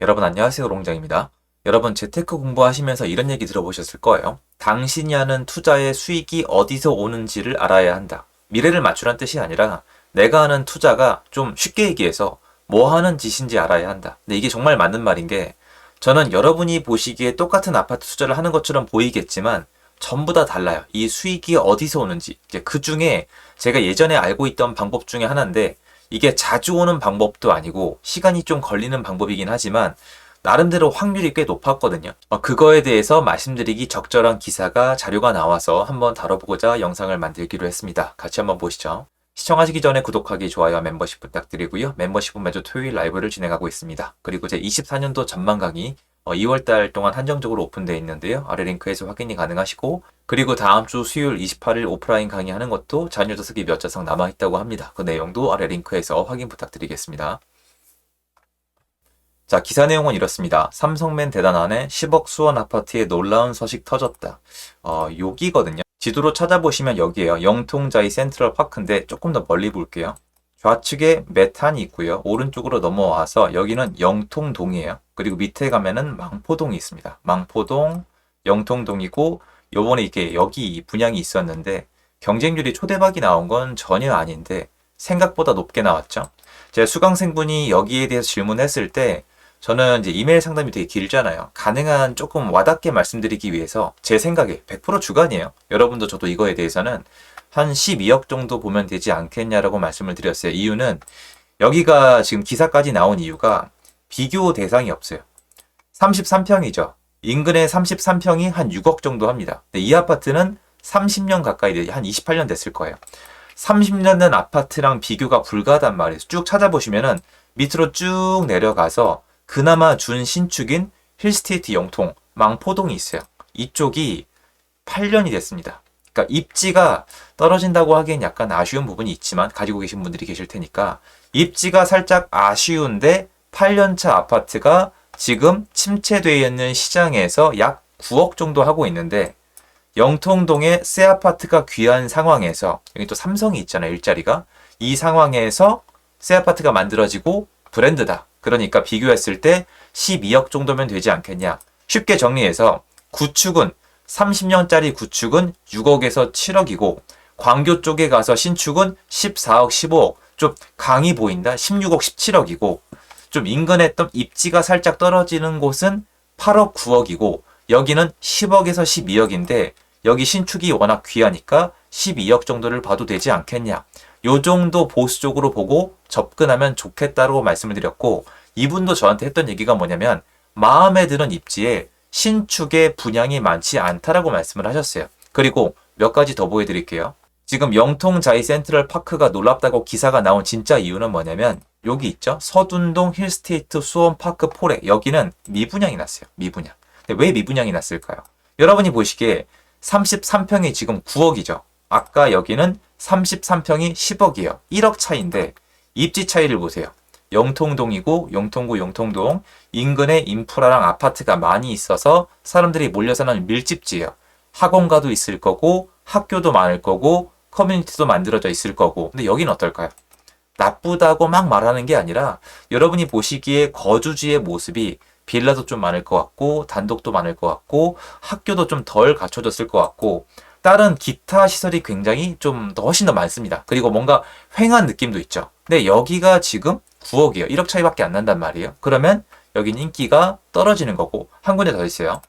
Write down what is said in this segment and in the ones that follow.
여러분 안녕하세요. 롱장입니다. 여러분 재테크 공부하시면서 이런 얘기 들어보셨을 거예요. 당신이 하는 투자의 수익이 어디서 오는지를 알아야 한다. 미래를 맞추란 뜻이 아니라 내가 하는 투자가 좀 쉽게 얘기해서 뭐 하는 짓인지 알아야 한다. 근데 이게 정말 맞는 말인 게 저는 여러분이 보시기에 똑같은 아파트 투자를 하는 것처럼 보이겠지만 전부 다 달라요. 이 수익이 어디서 오는지. 이제 그 중에 제가 예전에 알고 있던 방법 중에 하나인데 이게 자주 오는 방법도 아니고 시간이 좀 걸리는 방법이긴 하지만 나름대로 확률이 꽤 높았거든요. 그거에 대해서 말씀드리기 적절한 기사가 자료가 나와서 한번 다뤄보고자 영상을 만들기로 했습니다. 같이 한번 보시죠. 시청하시기 전에 구독하기, 좋아요와 멤버십 부탁드리고요. 멤버십은 매주 토요일 라이브를 진행하고 있습니다. 그리고 제 24년도 전망 강의 2월달 동안 한정적으로 오픈되어 있는데요. 아래 링크에서 확인이 가능하시고 그리고 다음 주 수요일 28일 오프라인 강의하는 것도 자녀 자석이 몇 자석 남아있다고 합니다. 그 내용도 아래 링크에서 확인 부탁드리겠습니다. 자, 기사 내용은 이렇습니다. 삼성맨 대단하네. 10억 수원 아파트에 놀라운 소식 터졌다. 여기거든요. 지도로 찾아보시면 여기에요. 영통자이 센트럴 파크인데 조금 더 멀리 볼게요. 좌측에 메탄이 있고요. 오른쪽으로 넘어와서 여기는 영통동이에요. 그리고 밑에 가면은 망포동이 있습니다. 망포동, 영통동이고 요번에 이게 여기 분양이 있었는데 경쟁률이 초대박이 나온 건 전혀 아닌데 생각보다 높게 나왔죠. 제가 수강생분이 여기에 대해서 질문했을 때 저는 이제 이메일 상담이 되게 길잖아요. 가능한 조금 와닿게 말씀드리기 위해서 제 생각에 100% 주관이에요. 여러분도 저도 이거에 대해서는 한 12억 정도 보면 되지 않겠냐라고 말씀을 드렸어요. 이유는 여기가 지금 기사까지 나온 이유가 비교 대상이 없어요. 33평이죠. 인근의 33평이 한 6억 정도 합니다. 근데 이 아파트는 30년 가까이 한 28년 됐을 거예요. 30년 된 아파트랑 비교가 불가하단 말이에요. 쭉 찾아보시면은 밑으로 쭉 내려가서 그나마 준 신축인 힐스테이트 영통, 망포동이 있어요. 이쪽이 8년이 됐습니다. 그러니까 입지가 떨어진다고 하기엔 약간 아쉬운 부분이 있지만 가지고 계신 분들이 계실 테니까 입지가 살짝 아쉬운데 8년차 아파트가 지금 침체되어 있는 시장에서 약 9억 정도 하고 있는데 영통동에 새 아파트가 귀한 상황에서 여기 또 삼성이 있잖아요. 일자리가. 이 상황에서 새 아파트가 만들어지고 브랜드다. 그러니까 비교했을 때 12억 정도면 되지 않겠냐. 쉽게 정리해서 구축은 30년짜리 구축은 6억에서 7억이고 광교 쪽에 가서 신축은 14억, 15억. 좀 강이 보인다. 16억, 17억이고 좀 인근에 또 입지가 살짝 떨어지는 곳은 8억, 9억이고 여기는 10억에서 12억인데 여기 신축이 워낙 귀하니까 12억 정도를 봐도 되지 않겠냐. 요 정도 보수적으로 보고 접근하면 좋겠다고 말씀을 드렸고 이분도 저한테 했던 얘기가 뭐냐면 마음에 드는 입지에 신축의 분양이 많지 않다라고 말씀을 하셨어요. 그리고 몇 가지 더 보여드릴게요. 지금 영통자이 센트럴 파크가 놀랍다고 기사가 나온 진짜 이유는 뭐냐면 여기 있죠. 서둔동 힐스테이트 수원파크 폴에 여기는 미분양이 났어요. 미분양. 근데 왜 미분양이 났을까요? 여러분이 보시기에 33평이 지금 9억이죠. 아까 여기는 33평이 10억이에요. 1억 차이인데 입지 차이를 보세요. 영통동이고 영통구 영통동 인근에 인프라랑 아파트가 많이 있어서 사람들이 몰려 사는 밀집지예요. 학원가도 있을 거고 학교도 많을 거고 커뮤니티도 만들어져 있을 거고 근데 여기는 어떨까요? 나쁘다고 막 말하는 게 아니라 여러분이 보시기에 거주지의 모습이 빌라도 좀 많을 것 같고 단독도 많을 것 같고 학교도 좀 덜 갖춰졌을 것 같고 다른 기타 시설이 굉장히 좀 더 훨씬 더 많습니다. 그리고 뭔가 휑한 느낌도 있죠. 근데 여기가 지금 9억이에요. 1억 차이밖에 안 난단 말이에요. 그러면 여긴 인기가 떨어지는 거고 한 군데 더 있어요.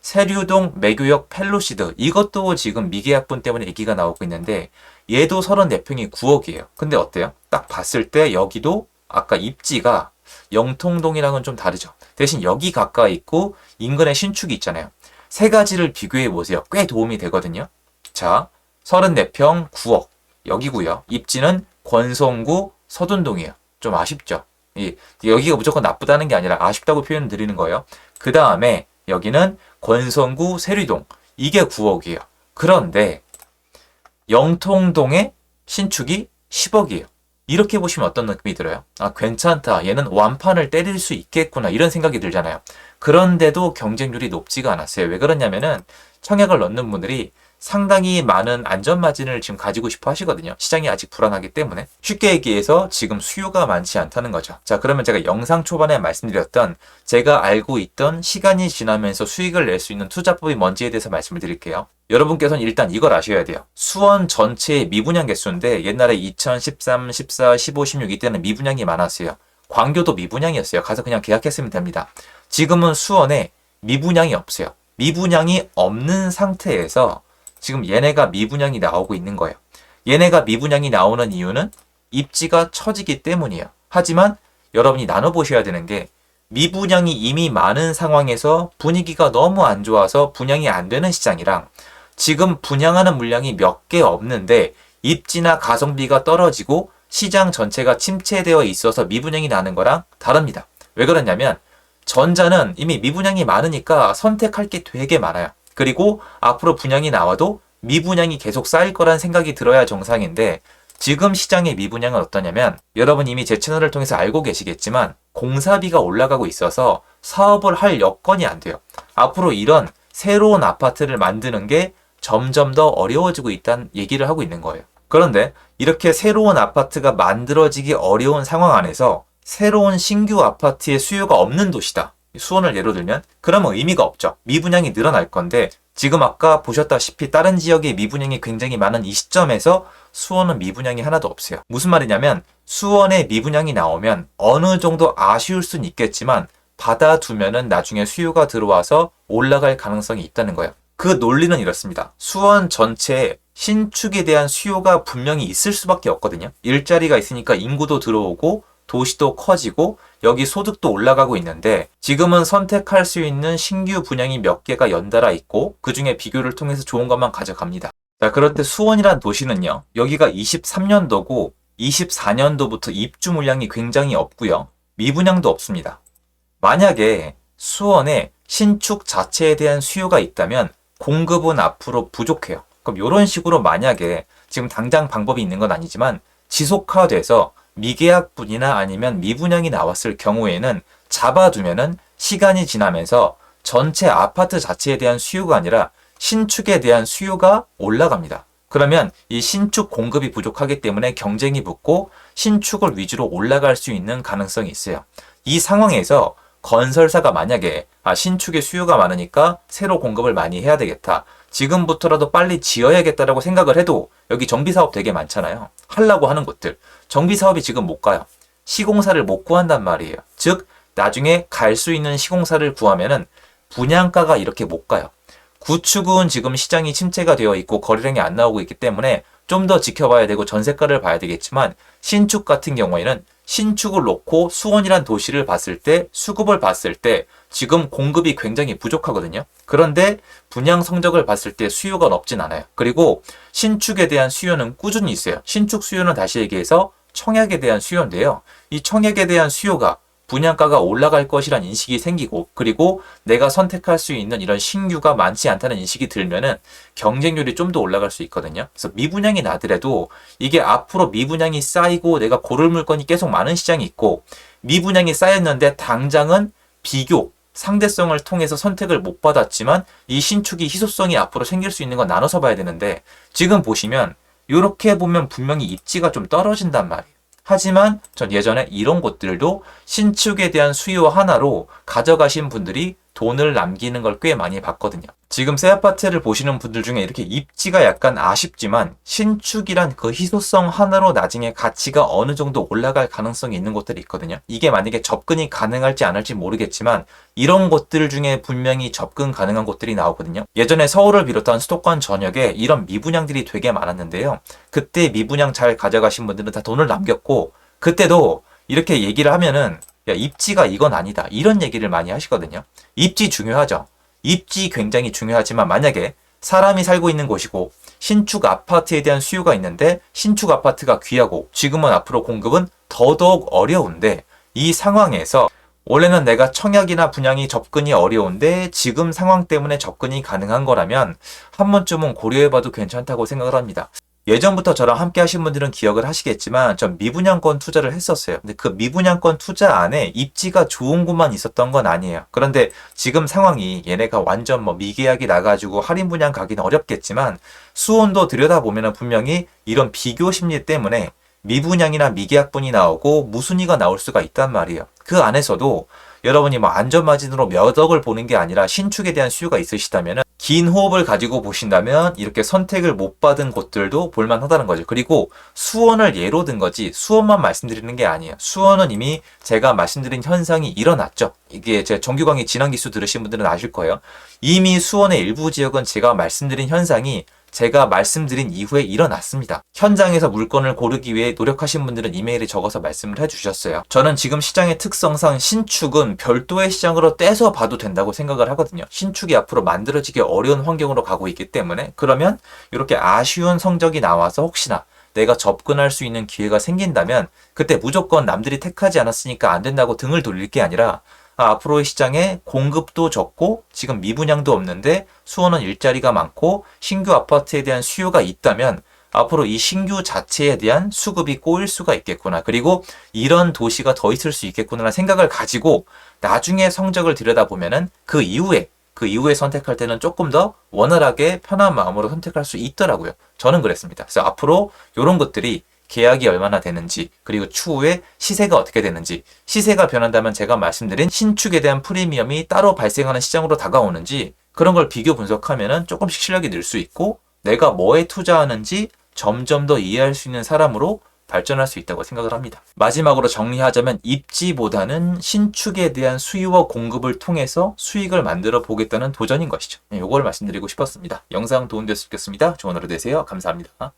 세류동 매교역 펠로시드 이것도 지금 미계약분 때문에 얘기가 나오고 있는데 얘도 34평이 9억이에요. 근데 어때요? 딱 봤을 때 여기도 아까 입지가 영통동이랑은 좀 다르죠. 대신 여기 가까이 있고 인근에 신축이 있잖아요. 세 가지를 비교해 보세요. 꽤 도움이 되거든요. 자, 34평 9억 여기고요. 입지는 권성구 서둔동이에요. 좀 아쉽죠. 여기가 무조건 나쁘다는 게 아니라 아쉽다고 표현 드리는 거예요. 그 다음에 여기는 권성구 세류동 이게 9억이에요. 그런데 영통동의 신축이 10억이에요. 이렇게 보시면 어떤 느낌이 들어요? 아, 괜찮다. 얘는 완판을 때릴 수 있겠구나. 이런 생각이 들잖아요. 그런데도 경쟁률이 높지가 않았어요. 왜 그러냐면은 청약을 넣는 분들이 상당히 많은 안전마진을 지금 가지고 싶어 하시거든요. 시장이 아직 불안하기 때문에. 쉽게 얘기해서 지금 수요가 많지 않다는 거죠. 자, 그러면 제가 영상 초반에 말씀드렸던 제가 알고 있던 시간이 지나면서 수익을 낼 수 있는 투자법이 뭔지에 대해서 말씀을 드릴게요. 여러분께서는 일단 이걸 아셔야 돼요. 수원 전체의 미분양 개수인데 옛날에 2013, 14, 15, 16 이때는 미분양이 많았어요. 광교도 미분양이었어요. 가서 그냥 계약했으면 됩니다. 지금은 수원에 미분양이 없어요. 미분양이 없는 상태에서 지금 얘네가 미분양이 나오고 있는 거예요. 얘네가 미분양이 나오는 이유는 입지가 처지기 때문이에요. 하지만 여러분이 나눠보셔야 되는 게 미분양이 이미 많은 상황에서 분위기가 너무 안 좋아서 분양이 안 되는 시장이랑 지금 분양하는 물량이 몇 개 없는데 입지나 가성비가 떨어지고 시장 전체가 침체되어 있어서 미분양이 나는 거랑 다릅니다. 왜 그러냐면 전자는 이미 미분양이 많으니까 선택할 게 되게 많아요. 그리고 앞으로 분양이 나와도 미분양이 계속 쌓일 거란 생각이 들어야 정상인데 지금 시장의 미분양은 어떠냐면 여러분 이미 제 채널을 통해서 알고 계시겠지만 공사비가 올라가고 있어서 사업을 할 여건이 안 돼요. 앞으로 이런 새로운 아파트를 만드는 게 점점 더 어려워지고 있다는 얘기를 하고 있는 거예요. 그런데 이렇게 새로운 아파트가 만들어지기 어려운 상황 안에서 새로운 신규 아파트의 수요가 없는 도시다. 수원을 예로 들면 그러면 의미가 없죠. 미분양이 늘어날 건데 지금 아까 보셨다시피 다른 지역에 미분양이 굉장히 많은 이 시점에서 수원은 미분양이 하나도 없어요. 무슨 말이냐면 수원에 미분양이 나오면 어느 정도 아쉬울 수는 있겠지만 받아두면은 나중에 수요가 들어와서 올라갈 가능성이 있다는 거예요. 그 논리는 이렇습니다. 수원 전체에 신축에 대한 수요가 분명히 있을 수밖에 없거든요. 일자리가 있으니까 인구도 들어오고 도시도 커지고 여기 소득도 올라가고 있는데 지금은 선택할 수 있는 신규 분양이 몇 개가 연달아 있고 그중에 비교를 통해서 좋은 것만 가져갑니다. 자, 그럴 때 수원이란 도시는요. 여기가 23년도고 24년도부터 입주 물량이 굉장히 없고요. 미분양도 없습니다. 만약에 수원에 신축 자체에 대한 수요가 있다면 공급은 앞으로 부족해요. 그럼 이런 식으로 만약에 지금 당장 방법이 있는 건 아니지만 지속화돼서 미계약분이나 아니면 미분양이 나왔을 경우에는 잡아두면은 시간이 지나면서 전체 아파트 자체에 대한 수요가 아니라 신축에 대한 수요가 올라갑니다. 그러면 이 신축 공급이 부족하기 때문에 경쟁이 붙고 신축을 위주로 올라갈 수 있는 가능성이 있어요. 이 상황에서 건설사가 만약에 신축의 수요가 많으니까 새로 공급을 많이 해야 되겠다. 지금부터라도 빨리 지어야겠다라고 생각을 해도 여기 정비사업 되게 많잖아요. 하려고 하는 곳들. 정비사업이 지금 못 가요. 시공사를 못 구한단 말이에요. 즉 나중에 갈 수 있는 시공사를 구하면은 분양가가 이렇게 못 가요. 구축은 지금 시장이 침체가 되어 있고 거래량이 안 나오고 있기 때문에 좀 더 지켜봐야 되고 전세가를 봐야 되겠지만 신축 같은 경우에는 신축을 놓고 수원이란 도시를 봤을 때 수급을 봤을 때 지금 공급이 굉장히 부족하거든요. 그런데 분양 성적을 봤을 때 수요가 높진 않아요. 그리고 신축에 대한 수요는 꾸준히 있어요. 신축 수요는 다시 얘기해서 청약에 대한 수요인데요. 이 청약에 대한 수요가 분양가가 올라갈 것이란 인식이 생기고 그리고 내가 선택할 수 있는 이런 신규가 많지 않다는 인식이 들면은 경쟁률이 좀 더 올라갈 수 있거든요. 그래서 미분양이 나더라도 이게 앞으로 미분양이 쌓이고 내가 고를 물건이 계속 많은 시장이 있고 미분양이 쌓였는데 당장은 비교, 상대성을 통해서 선택을 못 받았지만 이 신축이 희소성이 앞으로 생길 수 있는 건 나눠서 봐야 되는데 지금 보시면 이렇게 보면 분명히 입지가 좀 떨어진단 말이에요. 하지만 전 예전에 이런 곳들도 신축에 대한 수요 하나로 가져가신 분들이 돈을 남기는 걸 꽤 많이 봤거든요. 지금 새 아파트를 보시는 분들 중에 이렇게 입지가 약간 아쉽지만 신축이란 그 희소성 하나로 나중에 가치가 어느 정도 올라갈 가능성이 있는 곳들이 있거든요. 이게 만약에 접근이 가능할지 안 할지 모르겠지만 이런 곳들 중에 분명히 접근 가능한 곳들이 나오거든요. 예전에 서울을 비롯한 수도권 전역에 이런 미분양들이 되게 많았는데요. 그때 미분양 잘 가져가신 분들은 다 돈을 남겼고 그때도 이렇게 얘기를 하면은 야, 입지가 이건 아니다. 이런 얘기를 많이 하시거든요. 입지 중요하죠. 입지 굉장히 중요하지만 만약에 사람이 살고 있는 곳이고 신축 아파트에 대한 수요가 있는데 신축 아파트가 귀하고 지금은 앞으로 공급은 더더욱 어려운데 이 상황에서 원래는 내가 청약이나 분양이 접근이 어려운데 지금 상황 때문에 접근이 가능한 거라면 한 번쯤은 고려해봐도 괜찮다고 생각을 합니다. 예전부터 저랑 함께 하신 분들은 기억을 하시겠지만 전 미분양권 투자를 했었어요. 근데 그 미분양권 투자 안에 입지가 좋은 곳만 있었던 건 아니에요. 그런데 지금 상황이 얘네가 완전 뭐 미계약이 나가지고 할인 분양 가기는 어렵겠지만 수온도 들여다보면 분명히 이런 비교 심리 때문에 미분양이나 미계약분이 나오고 무순위가 나올 수가 있단 말이에요. 그 안에서도 여러분이 뭐 안전마진으로 몇 억을 보는 게 아니라 신축에 대한 수요가 있으시다면 긴 호흡을 가지고 보신다면 이렇게 선택을 못 받은 곳들도 볼만하다는 거죠. 그리고 수원을 예로 든 거지 수원만 말씀드리는 게 아니에요. 수원은 이미 제가 말씀드린 현상이 일어났죠. 이게 제 정규 강의 지난 기수 들으신 분들은 아실 거예요. 이미 수원의 일부 지역은 제가 말씀드린 현상이 제가 말씀드린 이후에 일어났습니다. 현장에서 물건을 고르기 위해 노력하신 분들은 이메일에 적어서 말씀을 해주셨어요. 저는 지금 시장의 특성상 신축은 별도의 시장으로 떼서 봐도 된다고 생각을 하거든요. 신축이 앞으로 만들어지기 어려운 환경으로 가고 있기 때문에 그러면 이렇게 아쉬운 성적이 나와서 혹시나 내가 접근할 수 있는 기회가 생긴다면 그때 무조건 남들이 택하지 않았으니까 안 된다고 등을 돌릴 게 아니라 앞으로의 시장에 공급도 적고 지금 미분양도 없는데 수원은 일자리가 많고 신규 아파트에 대한 수요가 있다면 앞으로 이 신규 자체에 대한 수급이 꼬일 수가 있겠구나. 그리고 이런 도시가 더 있을 수 있겠구나 생각을 가지고 나중에 성적을 들여다보면은 그 이후에 선택할 때는 조금 더 원활하게 편한 마음으로 선택할 수 있더라고요. 저는 그랬습니다. 그래서 앞으로 이런 것들이 계약이 얼마나 되는지 그리고 추후에 시세가 어떻게 되는지 시세가 변한다면 제가 말씀드린 신축에 대한 프리미엄이 따로 발생하는 시장으로 다가오는지 그런 걸 비교 분석하면 조금씩 실력이 늘 수 있고 내가 뭐에 투자하는지 점점 더 이해할 수 있는 사람으로 발전할 수 있다고 생각을 합니다. 마지막으로 정리하자면 입지보다는 신축에 대한 수요와 공급을 통해서 수익을 만들어 보겠다는 도전인 것이죠. 이걸 말씀드리고 싶었습니다. 영상 도움되셨겠습니다. 좋은 하루 되세요. 감사합니다.